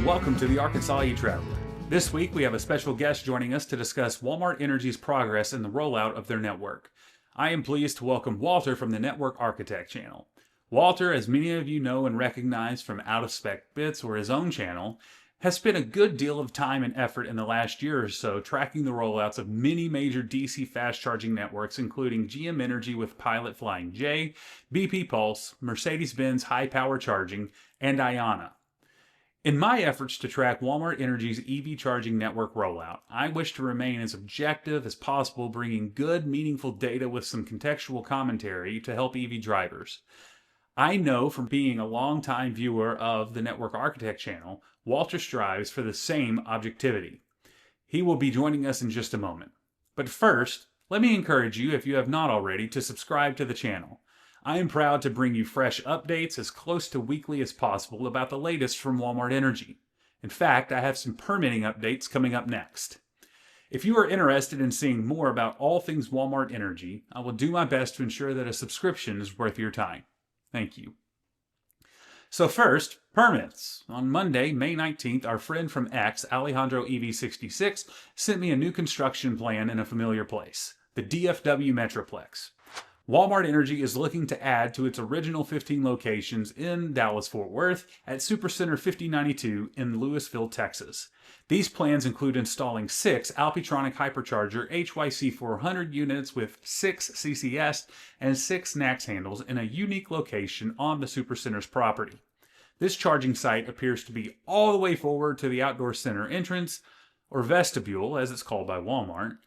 welcome to the Arkansas E-Traveler. This week we have a special guest joining us to discuss Walmart Energy's progress in the rollout of their network. I am pleased to welcome Walter from the Network Architect channel. Walter, as many of you know and recognize from Out of Spec Bits or his own channel, has spent a good deal of time and effort in the last year or so tracking the rollouts of many major DC fast charging networks, including GM Energy with Pilot Flying J, BP Pulse, Mercedes-Benz High Power Charging, and Iona. In my efforts to track Walmart Energy's EV charging network rollout, I wish to remain as objective as possible, bringing good, meaningful data with some contextual commentary to help EV drivers. I know from being a longtime viewer of the Network Architect channel, Walter strives for the same objectivity. He will be joining us in just a moment. But first, let me encourage you, if you have not already, to subscribe to the channel. I am proud to bring you fresh updates as close to weekly as possible about the latest from Walmart Energy. In fact, I have some permitting updates coming up next. If you are interested in seeing more about all things Walmart Energy, I will do my best to ensure that a subscription is worth your time. Thank you. So first, permits. On Monday, May 19th, our friend from X, Alejandro EV66, sent me a new construction plan in a familiar place, the DFW Metroplex. Walmart Energy is looking to add to its original 15 locations in Dallas-Fort Worth at Supercenter 5092 in Lewisville, Texas. These plans include installing 6 Alpitronic Hypercharger HYC400 units with 6 CCS and 6 tNAC handles in a unique location on the Supercenter's property. This charging site appears to be all the way forward to the outdoor center entrance, or vestibule as it's called by Walmart,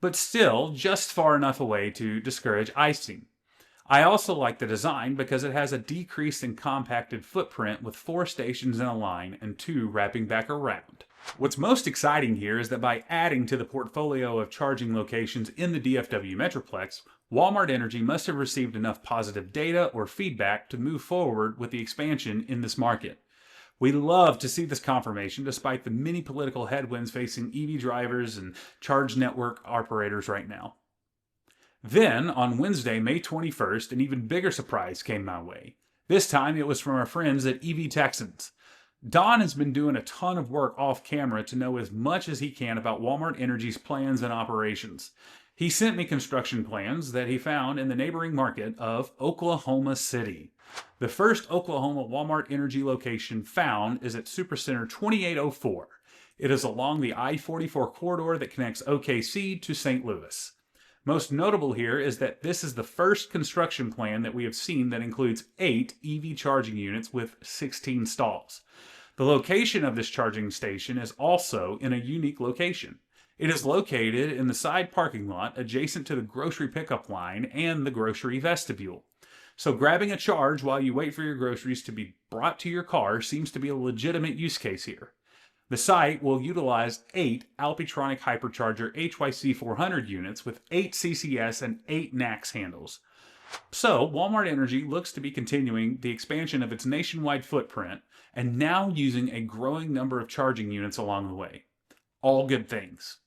but still just far enough away to discourage icing. I also like the design because it has a decreased and compacted footprint with 4 stations in a line and 2 wrapping back around. What's most exciting here is that by adding to the portfolio of charging locations in the DFW Metroplex, Walmart Energy must have received enough positive data or feedback to move forward with the expansion in this market. We love to see this confirmation despite the many political headwinds facing EV drivers and charge network operators right now. Then, on Wednesday, May 21st, an even bigger surprise came my way. This time it was from our friends at EV Texans. Don has been doing a ton of work off camera to know as much as he can about Walmart Energy's plans and operations. He sent me construction plans that he found in the neighboring market of Oklahoma City. The first Oklahoma Walmart Energy location found is at Supercenter 2804. It is along the I-44 corridor that connects OKC to St. Louis. Most notable here is that this is the first construction plan that we have seen that includes 8 EV charging units with 16 stalls. The location of this charging station is also in a unique location. It is located in the side parking lot adjacent to the grocery pickup line and the grocery vestibule. So grabbing a charge while you wait for your groceries to be brought to your car seems to be a legitimate use case here. The site will utilize 8 Alpitronic Hypercharger HYC400 units with 8 CCS and 8 tNAC handles. So Walmart Energy looks to be continuing the expansion of its nationwide footprint and now using a growing number of charging units along the way. All good things.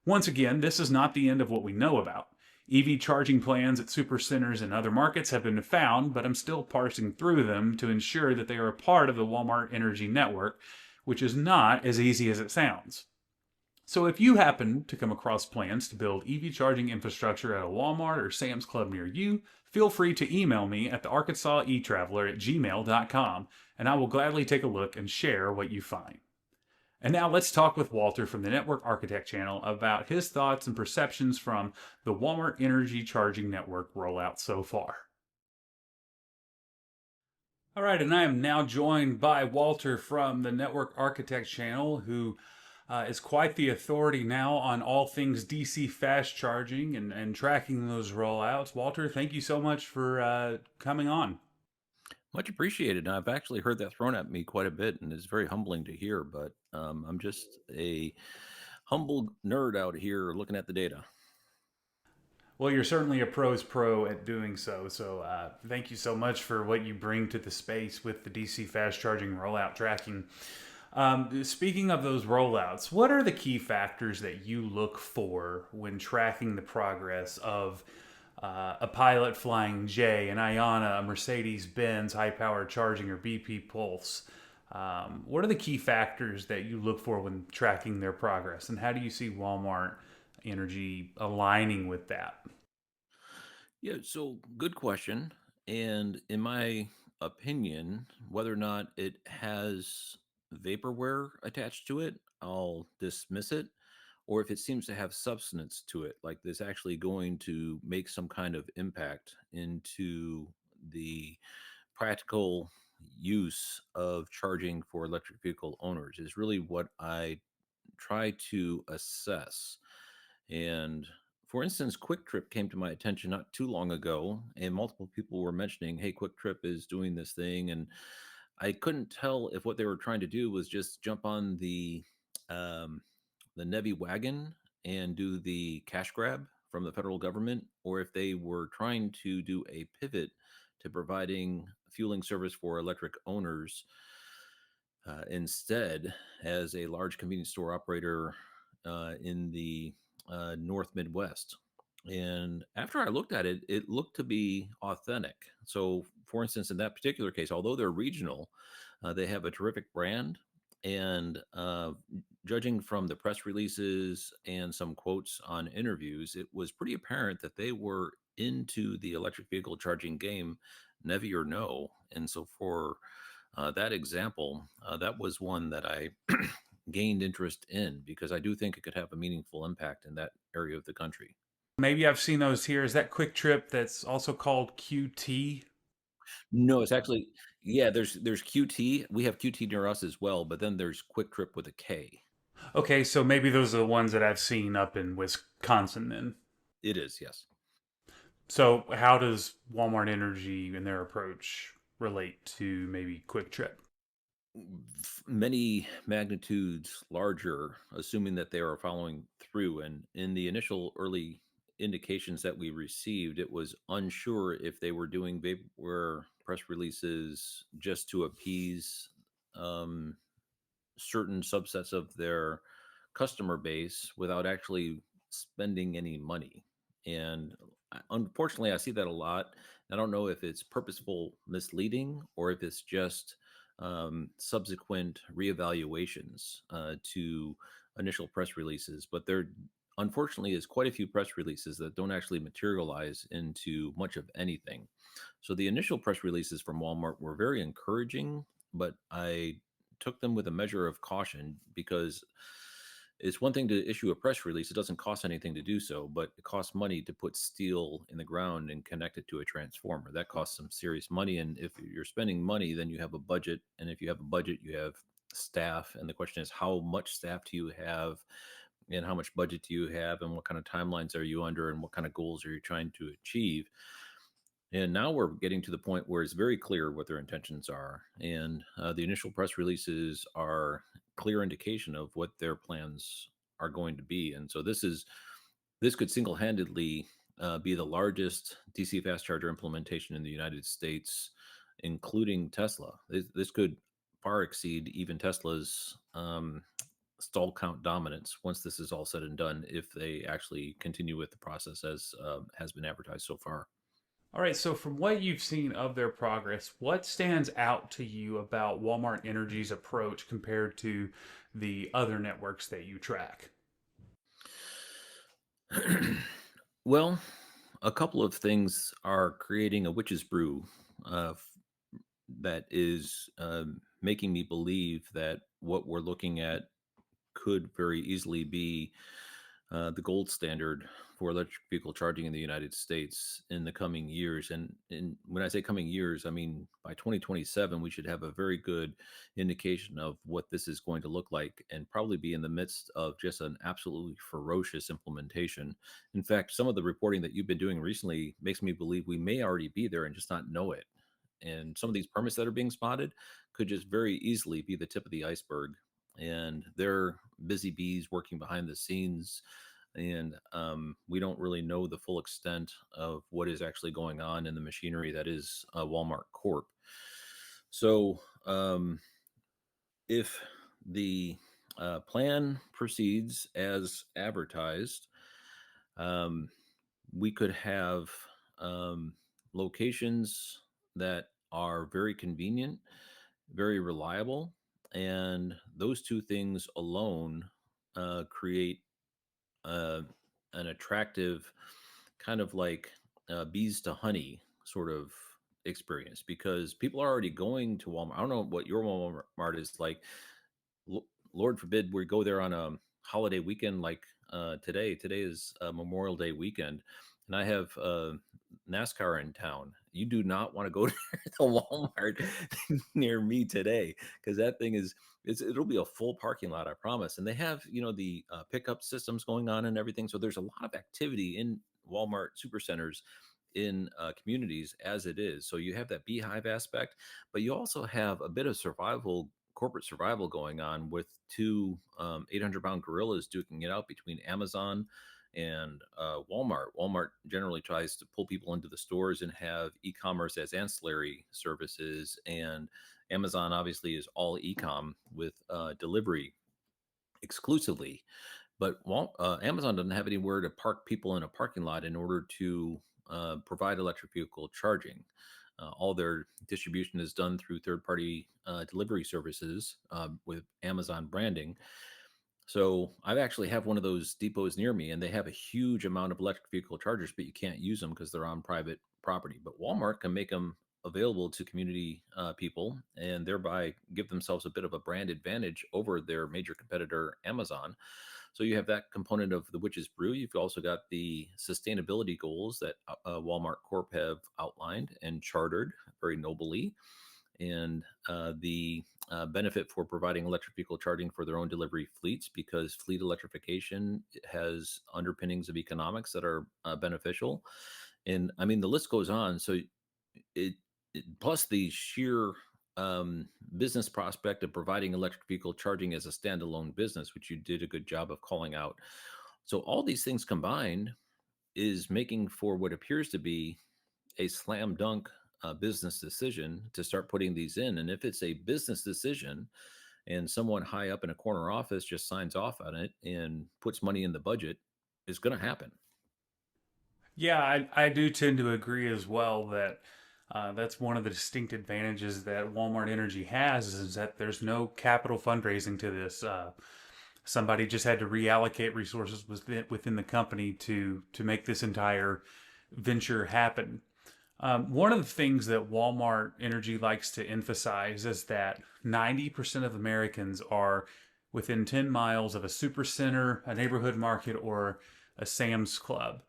Once again, this is not the end of what we know about. EV charging plans at supercenters and other markets have been found, but I'm still parsing through them to ensure that they are a part of the Walmart Energy network, which is not as easy as it sounds. So if you happen to come across plans to build EV charging infrastructure at a Walmart or Sam's Club near you, feel free to email me at thearkansasetraveler@gmail.com, and I will gladly take a look and share what you find. And now let's talk with Walter from the Network Architect channel about his thoughts and perceptions from the Walmart Energy Charging Network rollout so far. All right, and I am now joined by Walter from the Network Architect channel, who is quite the authority now on all things DC fast charging and tracking those rollouts. Walter, thank you so much for coming on. Much appreciated. I've actually heard that thrown at me quite a bit, and it's very humbling to hear. But I'm just a humble nerd out here looking at the data. Well, you're certainly a pro's pro at doing so. So thank you so much for what you bring to the space with the DC fast charging rollout tracking. Speaking of those rollouts, what are the key factors that you look for when tracking the progress of a Pilot Flying J, an Iona, a Mercedes-Benz high-power charging, or BP Pulse? What are the key factors that you look for when tracking their progress, and how do you see Walmart Energy aligning with that? Yeah, so good question. And in my opinion, whether or not it has vaporware attached to it, I'll dismiss it. Or if it seems to have substance to it, like this actually going to make some kind of impact into the practical use of charging for electric vehicle owners, is really what I try to assess. And for instance, Quick Trip came to my attention not too long ago, and multiple people were mentioning, "Hey, Quick Trip is doing this thing," and I couldn't tell if what they were trying to do was just jump on um, the Nevi wagon and do the cash grab from the federal government, or if they were trying to do a pivot to providing fueling service for electric owners instead as a large convenience store operator in the North Midwest. And after I looked at it, it looked to be authentic. So, for instance, in that particular case, although they're regional, they have a terrific brand. And judging from the press releases and some quotes on interviews, it was pretty apparent that they were into the electric vehicle charging game, Nevi or no. And so, for that example, that was one that I gained interest in because I do think it could have a meaningful impact in that area of the country. Maybe I've seen those here. Is that Quick Trip that's also called QT? No, it's actually yeah. There's QT. We have QT near us as well, but then there's Quick Trip with a K. Okay, so maybe those are the ones that I've seen up in Wisconsin then. It is, yes. So, how does Walmart Energy and their approach relate to maybe Quick Trip? Many magnitudes larger, assuming that they are following through. And in the initial early indications that we received, it was unsure if they were doing vaporware press releases just to appease um, certain subsets of their customer base without actually spending any money. And unfortunately, I see that a lot. I don't know if it's purposeful misleading or if it's just subsequent reevaluations to initial press releases. But there, unfortunately, is quite a few press releases that don't actually materialize into much of anything. So the initial press releases from Walmart were very encouraging, but I took them with a measure of caution because it's one thing to issue a press release. It doesn't cost anything to do so, but it costs money to put steel in the ground and connect it to a transformer. That costs some serious money. And if you're spending money, then you have a budget. And if you have a budget, you have staff. And the question is, how much staff do you have? And how much budget do you have? And what kind of timelines are you under? And what kind of goals are you trying to achieve? And now we're getting to the point where it's very clear what their intentions are. And the initial press releases are clear indication of what their plans are going to be. And so this could single-handedly be the largest DC fast charger implementation in the United States, including Tesla. This could far exceed even Tesla's stall count dominance once this is all said and done, if they actually continue with the process as has been advertised so far. All right, so from what you've seen of their progress, what stands out to you about Walmart Energy's approach compared to the other networks that you track? Well, a couple of things are creating a witch's brew that is making me believe that what we're looking at could very easily be the gold standard for electric vehicle charging in the United States in the coming years. And when I say coming years, I mean by 2027, we should have a very good indication of what this is going to look like and probably be in the midst of just an absolutely ferocious implementation. In fact, some of the reporting that you've been doing recently makes me believe we may already be there and just not know it. And some of these permits that are being spotted could just very easily be the tip of the iceberg. And they're busy bees working behind the scenes, and we don't really know the full extent of what is actually going on in the machinery that is Walmart Corp. So, if the plan proceeds as advertised, um, we could have um, locations that are very convenient, very reliable. And those two things alone create uh, an attractive kind of like bees to honey sort of experience because people are already going to Walmart. I don't know what your Walmart is like. Lord forbid we go there on a holiday weekend like today. Today is Memorial Day weekend, and I have NASCAR in town. You do not want to go to the Walmart near me today because that thing is it'll be a full parking lot, I promise. And they have the pickup systems going on and everything, so there's a lot of activity in Walmart supercenters in communities as it is. So you have that beehive aspect, but you also have a bit of corporate survival going on with two 800-pound gorillas duking it out between Amazon and Walmart. Walmart generally tries to pull people into the stores and have e-commerce as ancillary services, and Amazon obviously is all e-com with delivery exclusively. But Amazon doesn't have anywhere to park people in a parking lot in order to provide electric vehicle charging. All their distribution is done through third-party delivery services with Amazon branding. So I actually have one of those depots near me, and they have a huge amount of electric vehicle chargers, but you can't use them because they're on private property. But Walmart can make them available to community people and thereby give themselves a bit of a brand advantage over their major competitor, Amazon. So you have that component of the witch's brew. You've also got the sustainability goals that Walmart Corp have outlined and chartered very nobly, and the benefit for providing electric vehicle charging for their own delivery fleets because fleet electrification has underpinnings of economics that are beneficial. And I mean, the list goes on. So it, plus the sheer business prospect of providing electric vehicle charging as a standalone business, which you did a good job of calling out. So all these things combined is making for what appears to be a slam dunk business decision to start putting these in. And if it's a business decision and someone high up in a corner office just signs off on it and puts money in the budget, it's going to happen. Yeah, I do tend to agree as well that that's one of the distinct advantages that Walmart Energy has is that there's no capital fundraising to this. Somebody just had to reallocate resources within the company to make this entire venture happen. One of the things that Walmart Energy likes to emphasize is that 90% of Americans are within 10 miles of a supercenter, a neighborhood market, or a Sam's Club.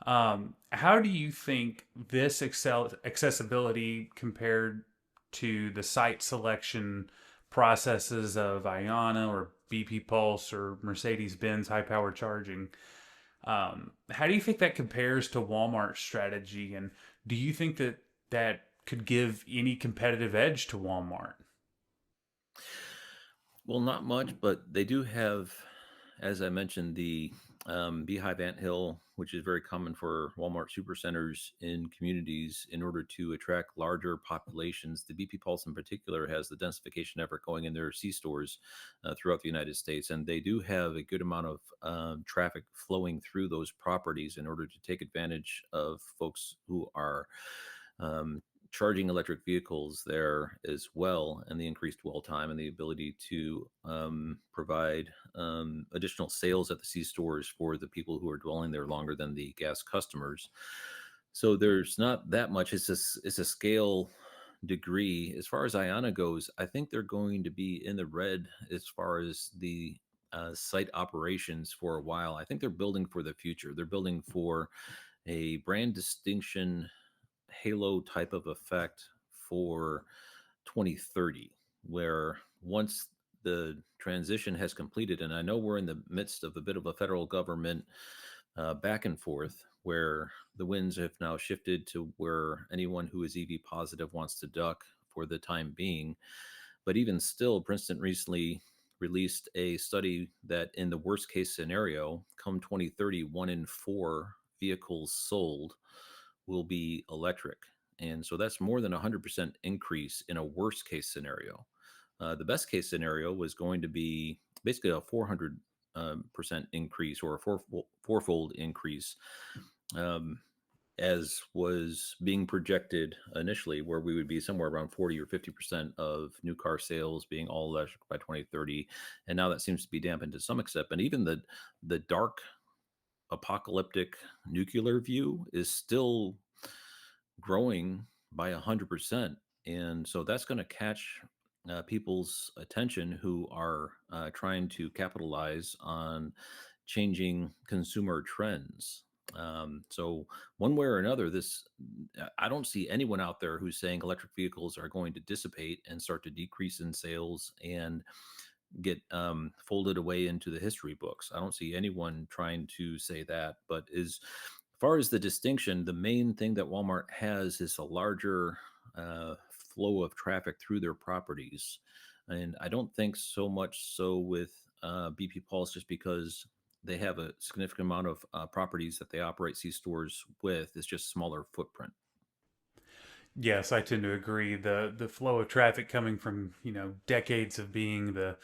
How do you think this accessibility compared to the site selection processes of Iona or BP Pulse or Mercedes Benz high power charging? How do you think that compares to Walmart's strategy? And do you think that that could give any competitive edge to Walmart? Well, not much, but they do have, as I mentioned, the Beehive Ant Hill, which is very common for Walmart supercenters in communities in order to attract larger populations. The BP Pulse, in particular, has the densification effort going in their C stores throughout the United States, and they do have a good amount of traffic flowing through those properties in order to take advantage of folks who are um, charging electric vehicles there as well, and the increased dwell time and the ability to provide additional sales at the C stores for the people who are dwelling there longer than the gas customers. So there's not that much. It's a scale degree. As far as Iona goes, I think they're going to be in the red as far as the site operations for a while. I think they're building for the future. They're building for a brand distinction halo type of effect for 2030, where once the transition has completed, and I know we're in the midst of a bit of a federal government back and forth, where the winds have now shifted to where anyone who is EV positive wants to duck for the time being. But even still, Princeton recently released a study that in the worst case scenario, come 2030, 1 in 4 vehicles sold will be electric. And so that's more than 100% increase in a worst case scenario. The best case scenario was going to be basically a 400% increase or a fourfold increase. Um, as was being projected initially, where we would be somewhere around 40 or 50% of new car sales being all electric by 2030. And now that seems to be dampened to some extent. But even the dark apocalyptic nuclear view is still growing by 100%. And so that's going to catch people's attention who are trying to capitalize on changing consumer trends. So one way or another, I don't see anyone out there who's saying electric vehicles are going to dissipate and start to decrease in sales and get folded away into the history books. I don't see anyone trying to say that. But as far as the distinction, the main thing that Walmart has is a larger flow of traffic through their properties. And I don't think so much so with BP Pulse, just because they have a significant amount of properties that they operate C stores with. It's just smaller footprint. Yes, I tend to agree. The flow of traffic coming from, decades of being the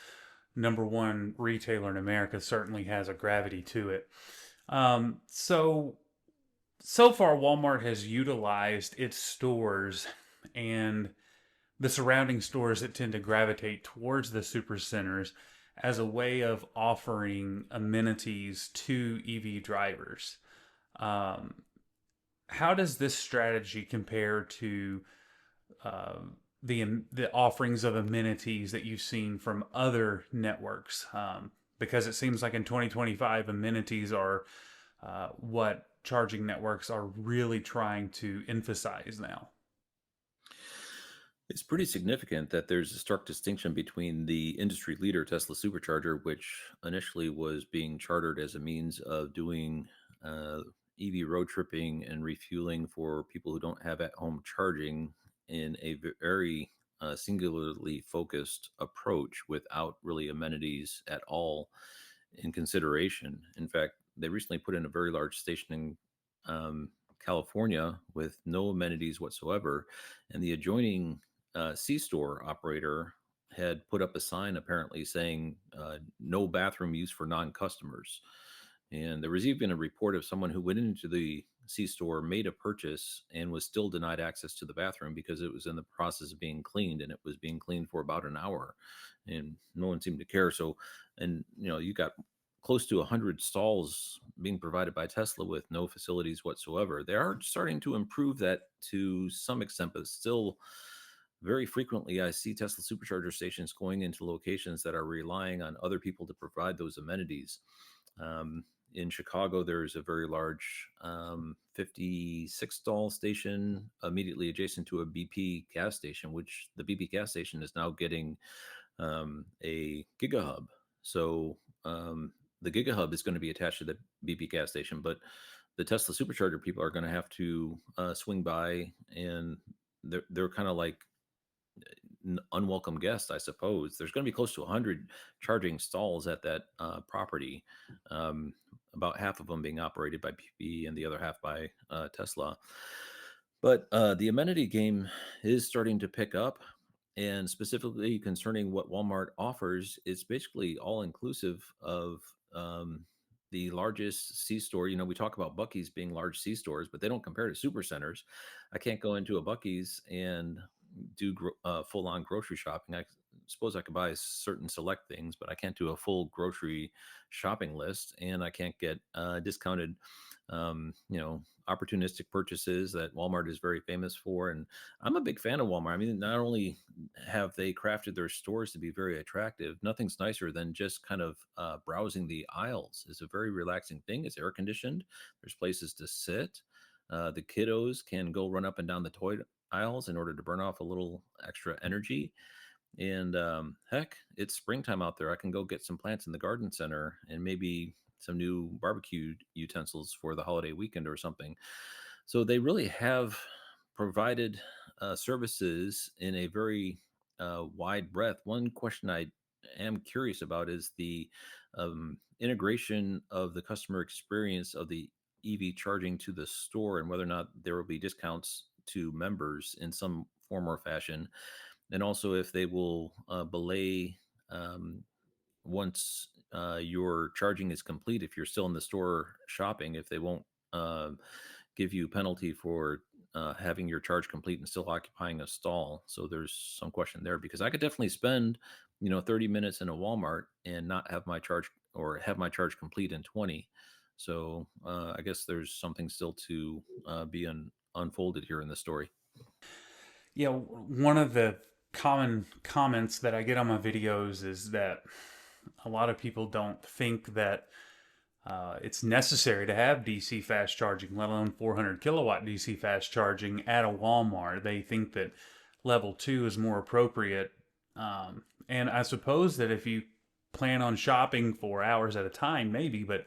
number one retailer in America certainly has a gravity to it. So far, Walmart has utilized its stores and the surrounding stores that tend to gravitate towards the super centers as a way of offering amenities to EV drivers. Um, how does this strategy compare to uh, the offerings of amenities that you've seen from other networks? Because it seems like in 2025, amenities are what charging networks are really trying to emphasize now. It's pretty significant that there's a stark distinction between the industry leader, Tesla Supercharger, which initially was being chartered as a means of doing uh, EV road tripping and refueling for people who don't have at home charging in a very singularly focused approach without really amenities at all in consideration. In fact, they recently put in a very large station in California with no amenities whatsoever, and the adjoining C store operator had put up a sign apparently saying no bathroom use for non customers. And there was even a report of someone who went into the C store, made a purchase, and was still denied access to the bathroom because it was in the process of being cleaned, and it was being cleaned for about an hour, and no one seemed to care. So, and you got close to 100 stalls being provided by Tesla with no facilities whatsoever. They are starting to improve that to some extent, but still very frequently I see Tesla supercharger stations going into locations that are relying on other people to provide those amenities. In Chicago, there's a very large 56 stall station immediately adjacent to a BP gas station, which the BP gas station is now getting a gigahub. So the gigahub is going to be attached to the BP gas station, but the Tesla supercharger people are going to have to swing by, and they're kind of like unwelcome guests, I suppose. There's going to be close to 100 charging stalls at that property, um, about half of them being operated by PP and the other half by Tesla. But the amenity game is starting to pick up. And specifically concerning what Walmart offers, it's basically all inclusive of the largest C store. We talk about Bucky's being large C stores, but they don't compare to super centers. I can't go into a Bucky's and do full on grocery shopping. I suppose I could buy certain select things, but I can't do a full grocery shopping list, and I can't get discounted, opportunistic purchases that Walmart is very famous for. And I'm a big fan of Walmart. I mean, not only have they crafted their stores to be very attractive, nothing's nicer than just kind of browsing the aisles. It's a very relaxing thing. It's air conditioned. There's places to sit. The kiddos can go run up and down the toy aisles in order to burn off a little extra energy. And heck, it's springtime out there. I can go get some plants in the garden center and maybe some new barbecue utensils for the holiday weekend or something. So they really have provided services in a very wide breadth. One question I am curious about is the integration of the customer experience of the EV charging to the store, and whether or not there will be discounts to members in some form or fashion, and also if they will belay um, once your charging is complete, if you're still in the store shopping, if they won't uh, give you penalty for having your charge complete and still occupying a stall. So there's some question there because I could definitely spend, 30 minutes in a Walmart and not have my charge or have my charge complete in 20. So I guess there's something still to be unfolded here in the story. Yeah, one of the common comments that I get on my videos is that a lot of people don't think that it's necessary to have DC fast charging, let alone 400 kilowatt DC fast charging at a Walmart. They think that level two is more appropriate. And I suppose that if you plan on shopping for hours at a time, maybe, but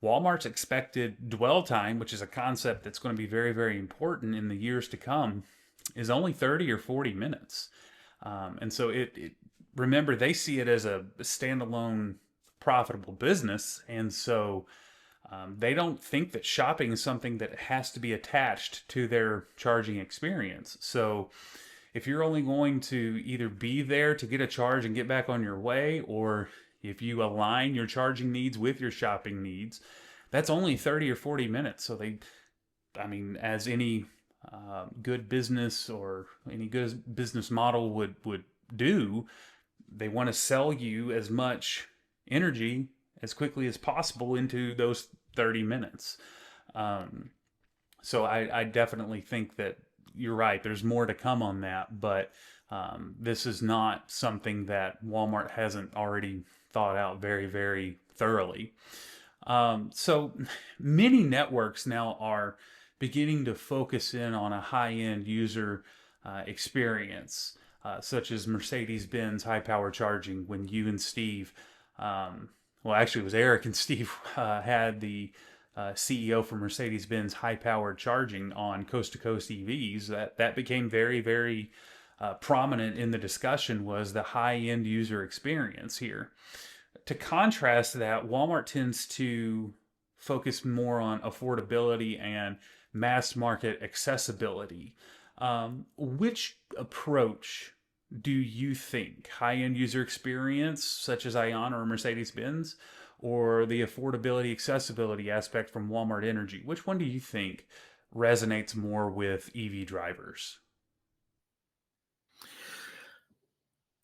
Walmart's expected dwell time, which is a concept that's going to be very, very important in the years to come, is only 30 or 40 minutes. And so remember, they see it as a standalone profitable business. And so they don't think that shopping is something that has to be attached to their charging experience. So if you're only going to either be there to get a charge and get back on your way, or if you align your charging needs with your shopping needs, that's only 30 or 40 minutes. So I mean, as any good business or any good business model would do, they want to sell you as much energy as quickly as possible into those 30 minutes. Um, so I definitely think that you're right. There's more to come on that, but this is not something that Walmart hasn't already thought out very, very thoroughly. So many networks now are beginning to focus in on a high-end user experience, such as Mercedes-Benz high-power charging. When you and Steve, well, actually, it was Eric and Steve had the CEO for Mercedes-Benz high-powered charging on Coast to Coast EVs. That became very, very prominent in the discussion, was the high-end user experience here. To contrast that, Walmart tends to focus more on affordability and mass market accessibility. Which approach do you think? High end user experience, such as Ion or Mercedes Benz, or the affordability accessibility aspect from Walmart Energy? Which one do you think resonates more with EV drivers?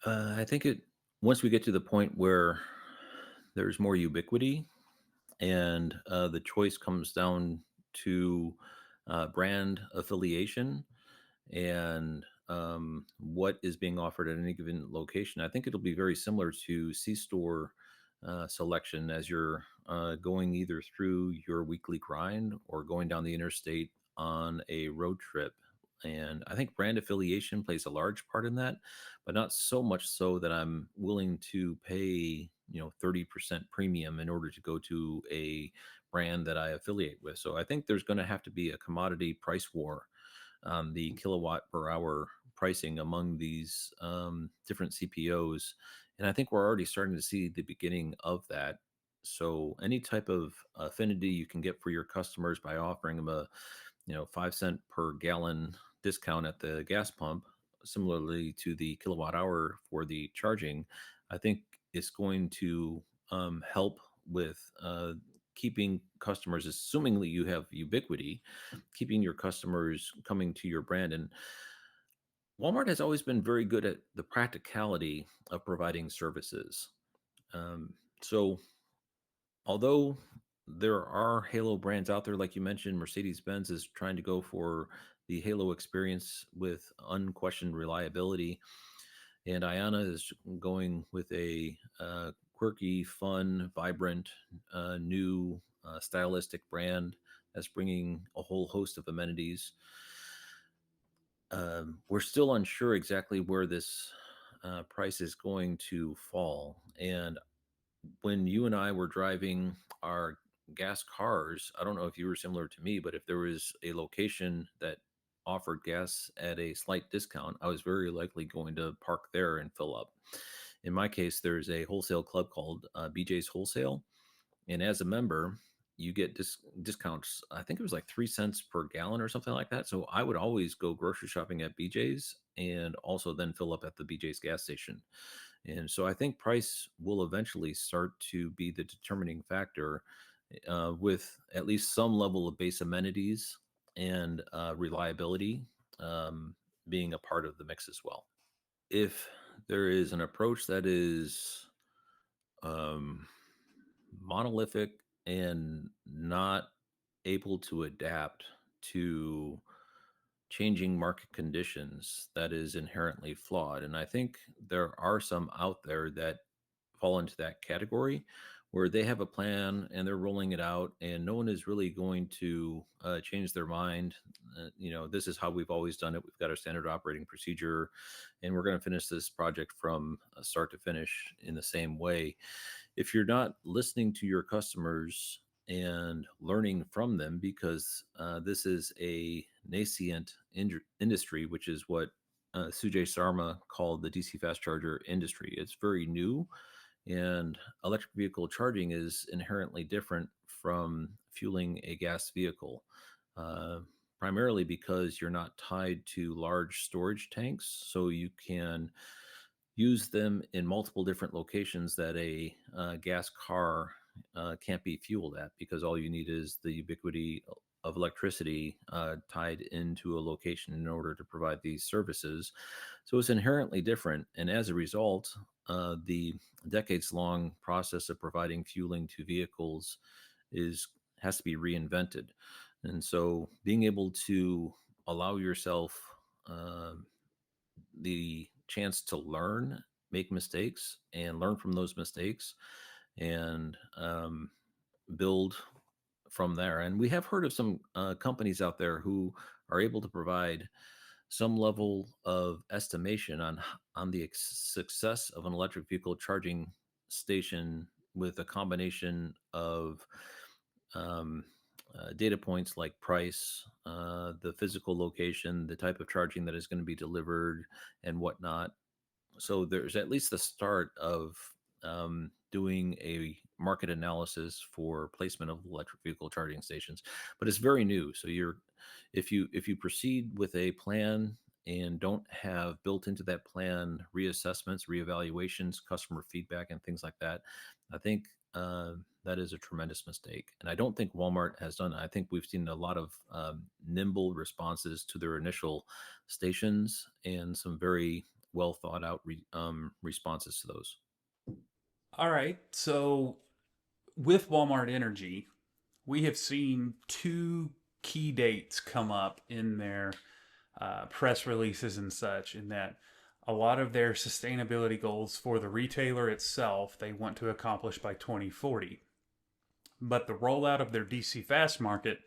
I think once we get to the point where there's more ubiquity and the choice comes down to brand affiliation and what is being offered at any given location. I think it'll be very similar to C-store selection as you're going either through your weekly grind or going down the interstate on a road trip. And I think brand affiliation plays a large part in that, but not so much so that I'm willing to pay, 30% premium in order to go to a brand that I affiliate with. So I think there's going to have to be a commodity price war on the kilowatt per hour pricing among these different CPOs. And I think we're already starting to see the beginning of that. So any type of affinity you can get for your customers by offering them a 5 cent per gallon discount at the gas pump, similarly to the kilowatt hour for the charging, I think it's going to help with keeping customers, assumingly you have ubiquity, keeping your customers coming to your brand. And Walmart has always been very good at the practicality of providing services. Um, so, although there are Halo brands out there, like you mentioned, Mercedes Benz is trying to go for the Halo experience with unquestioned reliability, and Iona is going with a quirky, fun, vibrant, new, stylistic brand that's bringing a whole host of amenities. We're still unsure exactly where this price is going to fall. And when you and I were driving our gas cars, I don't know if you were similar to me, but if there was a location that offered gas at a slight discount, I was very likely going to park there and fill up. In my case, there's a wholesale club called BJ's Wholesale. And as a member, you get discounts. I think it was like 3 cents per gallon or something like that. So I would always go grocery shopping at BJ's and also then fill up at the BJ's gas station. And so I think price will eventually start to be the determining factor with at least some level of base amenities and reliability um, being a part of the mix as well. If there is an approach that is um, monolithic and not able to adapt to changing market conditions, that is inherently flawed. And I think there are some out there that fall into that category where they have a plan and they're rolling it out, and no one is really going to change their mind. This is how we've always done it. We've got our standard operating procedure, and we're going to finish this project from start to finish in the same way. If you're not listening to your customers and learning from them, because this is a nascent industry, which is what Sujay Sarma called the DC fast charger industry. It's very new, and electric vehicle charging is inherently different from fueling a gas vehicle, uh, primarily because you're not tied to large storage tanks. So you can use them in multiple different locations that a gas car can't be fueled at, because all you need is the ubiquity of electricity tied into a location in order to provide these services. So it's inherently different. And as a result, the decades long process of providing fueling to vehicles is has to be reinvented. And so being able to allow yourself um the chance to learn, make mistakes, and learn from those mistakes, and build from there. And we have heard of some companies out there who are able to provide some level of estimation on the success of an electric vehicle charging station with a combination of um, data points like price, the physical location, the type of charging that is going to be delivered, and whatnot. So there's at least the start of doing a market analysis for placement of electric vehicle charging stations, but it's very new. So if you proceed with a plan and don't have built into that plan reassessments, reevaluations, customer feedback, and things like that, I think that is a tremendous mistake. And I don't think Walmart has done it. I think we've seen a lot of nimble responses to their initial stations and some very well thought out responses to those. All right. So with Walmart Energy, we have seen two key dates come up in their press releases and such, in that a lot of their sustainability goals for the retailer itself they want to accomplish by 2040. But the rollout of their DC fast market,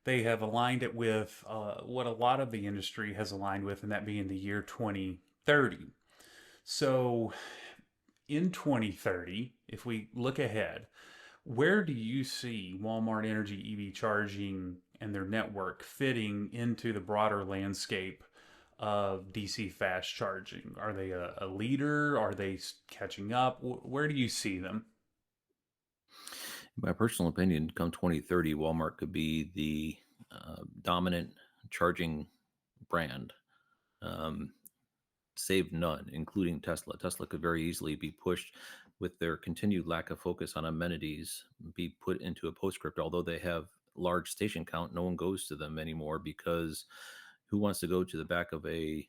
they have aligned it with what a lot of the industry has aligned with, and that being the year 2030. So in 2030, if we look ahead, where do you see Walmart Energy EV charging and their network fitting into the broader landscape of DC fast charging? Are they a leader? Are they catching up? Where do you see them? In my personal opinion, come 2030, Walmart could be the dominant charging brand. Um, Save none, including Tesla. Tesla could very easily be pushed, with their continued lack of focus on amenities, be put into a postscript. Although they have large station count, no one goes to them anymore, because who wants to go to the back of a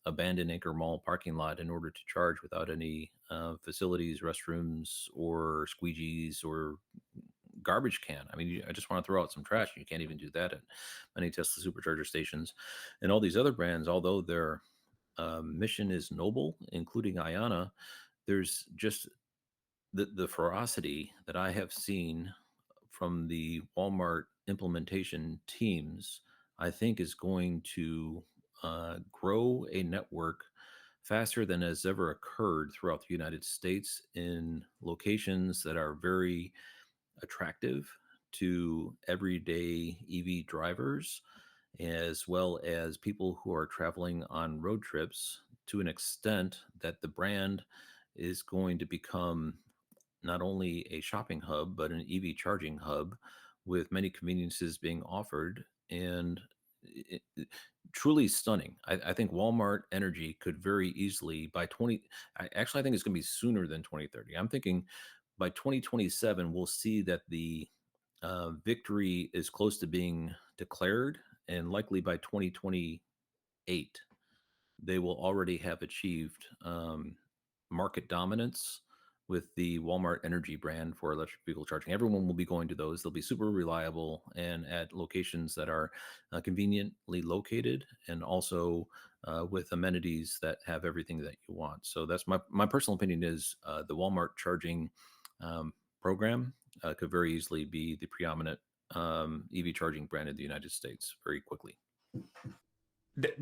abandoned anchor mall parking lot in order to charge without any facilities, restrooms, or squeegees, or garbage can? I mean, I just want to throw out some trash. You can't even do that at many Tesla supercharger stations. And all these other brands, although their mission is noble, including Ayana, there's just the ferocity that I have seen from the Walmart implementation teams, I think is going to grow a network faster than has ever occurred throughout the United States, in locations that are very attractive to everyday EV drivers, as well as people who are traveling on road trips, to an extent that the brand is going to become not only a shopping hub, but an EV charging hub, with many conveniences being offered. And truly stunning. I think Walmart Energy could very easily by 20, I think it's going to be sooner than 2030. I'm thinking by 2027, we'll see that the Victory is close to being declared, and likely by 2028, they will already have achieved market dominance with the Walmart Energy brand for electric vehicle charging. Everyone will be going to those. They'll be super reliable and at locations that are conveniently located, and also with amenities that have everything that you want. So that's my personal opinion is the Walmart charging program could very easily be the preeminent EV charging brand in the United States very quickly.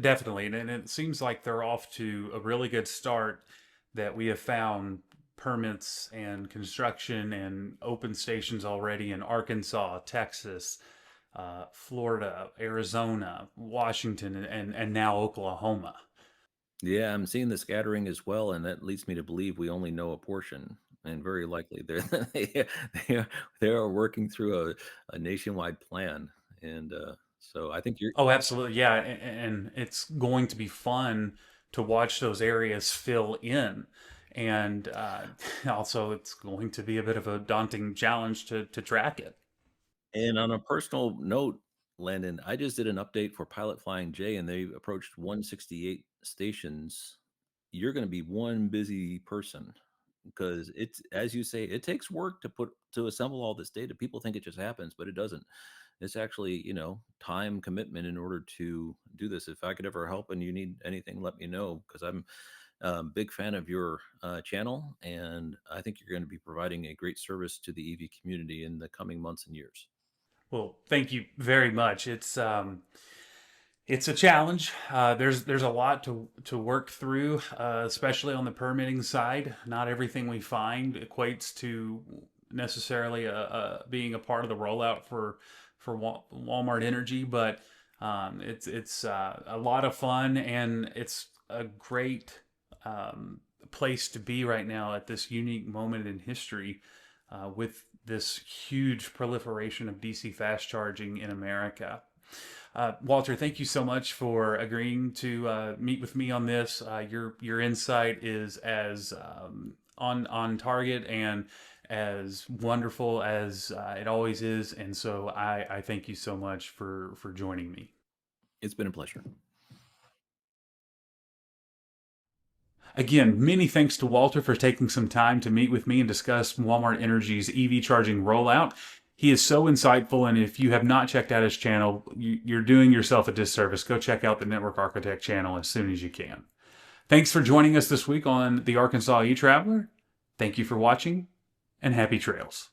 Definitely, and it seems like they're off to a really good start. That we have found permits and construction and open stations already in Arkansas, Texas, Florida, Arizona, Washington, and now Oklahoma. Yeah, I'm seeing the scattering as well, and that leads me to believe we only know a portion, and very likely they're they are, they are working through a nationwide plan, and so I think you're. Oh, absolutely, yeah, and it's going to be fun to watch those areas fill in, and also it's going to be a bit of a daunting challenge to track it. And on a personal note, Landon, I just did an update for Pilot Flying J, and they approached 168 stations. You're going to be one busy person because it's, as you say, it takes work to assemble all this data. People think it just happens, but it doesn't. It's actually, time commitment in order to do this. If I could ever help and you need anything, let me know, because I'm a big fan of your channel, and I think you're going to be providing a great service to the EV community in the coming months and years. Well, thank you very much. It's a challenge. There's a lot to work through, especially on the permitting side. Not everything we find equates to necessarily being a part of the rollout for Walmart Energy, but it's a lot of fun, and it's a great place to be right now at this unique moment in history with this huge proliferation of DC fast charging in America. Walter, thank you so much for agreeing to meet with me on this. Your insight is as on target and as wonderful as it always is, and so I thank you so much for joining me. It's been a pleasure. Again, many thanks to Walter for taking some time to meet with me and discuss Walmart Energy's EV charging rollout. He is so insightful, and if you have not checked out his channel, you're doing yourself a disservice. Go check out the Network Architect channel as soon as you can. Thanks for joining us this week on the Arkansas E-Traveler. Thank you for watching, and happy trails.